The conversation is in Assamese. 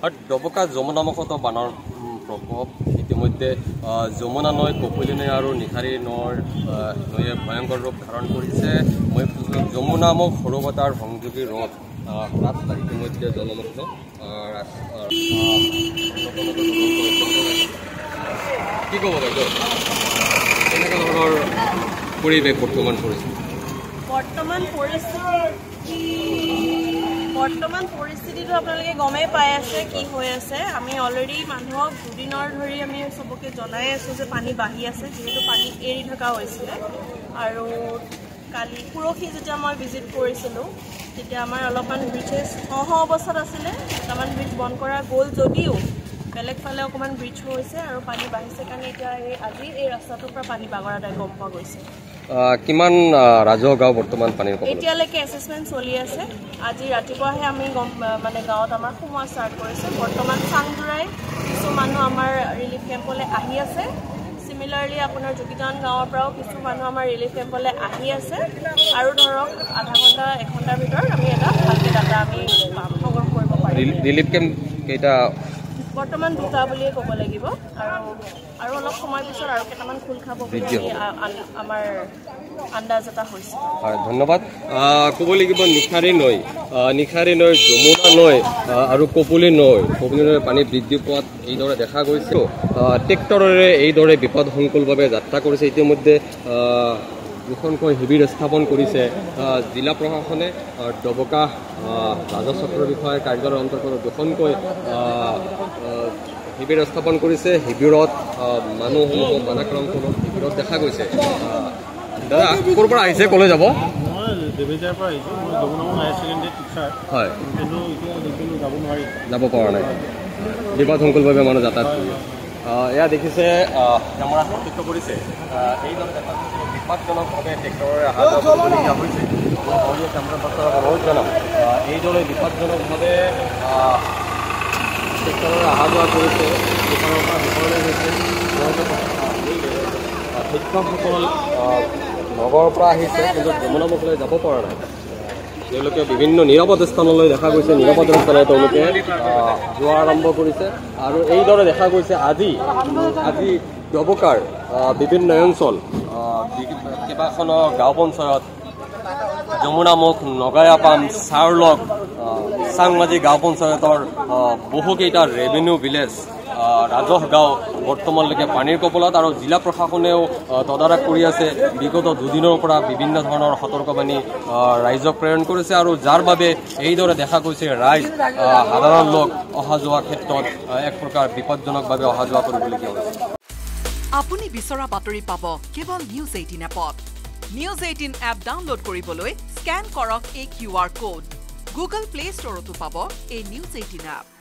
আৰ ডবকা যমুনা মুখত বানৰ প্ৰকোপ ইতিমধ্যে যমুনা নৈ কপলি নৈ আৰু নিশাৰী নৈয়ে ভয়ংকৰ ৰূপ ধাৰণ কৰিছে মই যমুনা মুখ সৰুবতাৰ সংযোগী ৰোড ৰাস্তা ইতিমধ্যে জলমগ্ন কি ক'ব বাইদেউ কেনেকুৱা ধৰণৰ পৰিৱেশ বৰ্তমান পৰিছে বৰ্তমান পৰিস্থিতিটো আপোনালোকে গমেই পাই আছে কি হৈ আছে আমি অলৰেডি মানুহক দুদিনৰ ধৰি আমি সবকে জনাই আছো যে পানী বাঢ়ি আছে যেহেতু পানী এৰি থকা হৈছিলে আৰু কালি পুৰখি যেতিয়া মই ভিজিট কৰিছিলোঁ তেতিয়া আমাৰ অলপমান ব্ৰিজেছ অৱস্থাত আছিলে দুটামান ব্ৰিজ বন্ধ কৰা গ'ল যদিও বেলেগ ফালে অকণমান ব্ৰিজ হৈছে আৰু পানী বাঢ়িছে কাৰণে এতিয়া আজি এই ৰাস্তাটোৰ পৰা পানী বাগৰা টাইপ গম পোৱা গৈছে কিমান ৰাজহ গাঁও বৰ্তমান পানীৰ কবলত এতিয়ালৈকে এছেছমেণ্ট চলি আছে আজি ৰাতিপুৱাহে আমি মানে গাঁৱত আমাৰ সোমোৱা ষ্টাৰ্ট কৰিছে বৰ্তমান চাংজোৰাই কিছু মানুহ আমাৰ ৰিলিফ কেম্পলৈ আহি আছে সিমিলাৰলি আপোনাৰ যোগীদান গাঁৱৰ পৰাও কিছু মানুহ আমাৰ ৰিলিফ কেম্পলৈ আহি আছে আৰু ধৰক আধা ঘণ্টা 1 ঘণ্টাৰ ভিতৰত আমি এটা ভালকৈ ডাটা আমি সংগ্ৰহ কৰিব পাৰিম ৰিলিফ কেম্প কেইটা বৰ্তমান দুটা বুলিয়ে ক'ব লাগিব আৰু অলপ সময় পিছত আৰু কেইটামান খোল খাব বুলি আমাৰ আন্দাজ এটা হৈছে হয় ধন্যবাদ ক'ব লাগিব নিশাৰী নৈ যমুনা নৈ আৰু কপলি নৈৰ পানী বৃদ্ধি পোৱাত এইদৰে দেখা গৈছে ট্ৰেক্টৰেৰে এইদৰে বিপদসংকুলভাৱে যাত্ৰা কৰিছে ইতিমধ্যে দুখনকৈ শিবিৰ স্থাপন কৰিছে জিলা প্ৰশাসনে ডবকা ৰাজচক্ৰ বিষয়াৰ কাৰ্যালয়ৰ অন্তৰ্গত দুখনকৈ শিবিৰ স্থাপন কৰিছে শিবিৰত মানুহসমূহক মানাক্ৰম কৰা শিবিৰত দেখা গৈছে দাদা ক'ৰ পৰা আহিছে ক'লৈ যাব দেৱীজাৰ পৰা আহিছোঁ মই যমুনা হায়াৰ ছেকেণ্ডেৰী টিচাৰ হয় কিন্তু এতিয়া যাব নোৱাৰি যাব পৰা নাই বিপদসংকুলভাৱে মানুহ যাতায়াত কৰি এয়া দেখিছে কেমেৰা প্ৰত্যক্ষ কৰিছে এইদৰে বিপদজনকভাৱে ট্ৰেক্টৰেৰে অহা যোৱা কৰিবলগীয়া হৈছে কেমেৰা পাৰ্চনৰ অনুৰোধ জনাম এইদৰে বিপদজনকভাৱে ট্ৰেক্টৰেৰে অহা যোৱা কৰিছে সিপাৰৰ পৰা সিপাৰলৈ গৈছে শিক্ষকসকল নগৰৰ পৰা আহিছে কিন্তু যমুনামুখলৈ যাব পৰা নাই তেওঁলোকে বিভিন্ন নিৰাপদ স্থানলৈ দেখা গৈছে নিৰাপদ স্থানত তেওঁলোকে যোৱা আৰম্ভ কৰিছে আৰু এইদৰে দেখা গৈছে আজি ডবকাৰ বিভিন্ন অঞ্চল কেইবাখনো গাঁও পঞ্চায়ত যমুনামুখ নগায়াপাম চাৰলক চাংমাজি গাঁও পঞ্চায়তৰ বহুকেইটা ৰেভিনিউ ভিলেজ ৰাজহ গাঁও বৰ্তমানলৈকে পানীৰ কবলত আৰু জিলা প্ৰশাসনেও তদাৰক কৰি আছে বিগত দুদিনৰ পৰা বিভিন্ন ধৰণৰ সতৰ্কবাণী ৰাইজক প্ৰেৰণ কৰিছে আৰু যাৰ বাবে এইদৰে দেখা গৈছে ৰাইজ সাধাৰণ লোক অহা যোৱা ক্ষেত্ৰত এক প্ৰকাৰ বিপদজনকভাৱে অহা যোৱা কৰিবলগীয়া হৈছে আপুনি বিচৰা বাতৰি পাব কেৱল নিউজ 18 এপত নিউজ 18 এপ ডাউনলোড কৰিবলৈ স্কেন কৰক এই QR কোড গুগল প্লে ষ্টৰতো পাব এই নিউজ 18 এপ